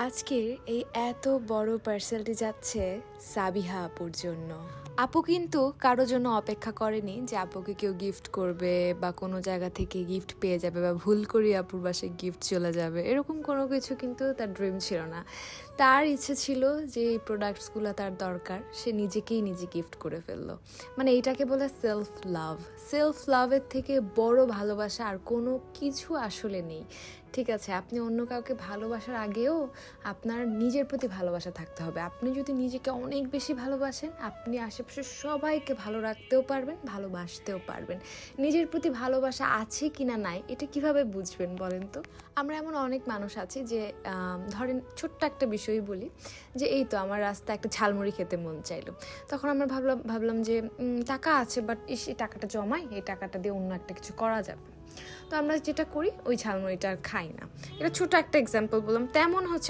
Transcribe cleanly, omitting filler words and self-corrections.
আজকের এই এত বড় পার্সেলটি যাচ্ছে সাবিহা আপুর জন্য। আপু কিন্তু কারোর জন্য অপেক্ষা করেনি যে আপুকে কেউ গিফট করবে বা কোনো জায়গা থেকে গিফট পেয়ে যাবে বা ভুল করে আপুর বাসায় গিফট চলে যাবে, এরকম কোনো কিছু কিন্তু তার ড্রিম ছিল না। তার ইচ্ছে ছিল যে এই প্রোডাক্টসগুলো তার দরকার, সে নিজেকেই নিজে গিফট করে ফেললো। মানে এইটাকে বলে সেলফ লাভ। সেলফ লাভের থেকে বড় ভালোবাসা আর কোনো কিছু আসলে নেই। ঠিক আছে, আপনি অন্য কাউকে ভালোবাসার আগেও আপনার নিজের প্রতি ভালোবাসা থাকতে হবে। আপনি যদি নিজেকে অনেক বেশি ভালোবাসেন, আপনি আশেপাশে সবাইকে ভালো রাখতেও পারবেন, ভালোবাসতেও পারবেন। নিজের প্রতি ভালোবাসা আছে কি না নাই, এটা কিভাবে বুঝবেন বলেন তো? আমরা এমন অনেক মানুষ আছি যে ধরেন ছোট্ট একটা বিষয়ই বলি, যে এই তো আমার রাস্তায় একটা ঝালমুড়ি খেতে মন চাইলো, তখন আমরা ভাবলাম যে টাকা আছে, বাট এই টাকাটা জমাই, এই টাকাটা দিয়ে অন্য একটা কিছু করা যাবে। তো আমরা যেটা করি, ওই ঝালমুড়িটা আর খাই না। এটা ছোট একটা এক্সাম্পল বললাম। তেমন হচ্ছে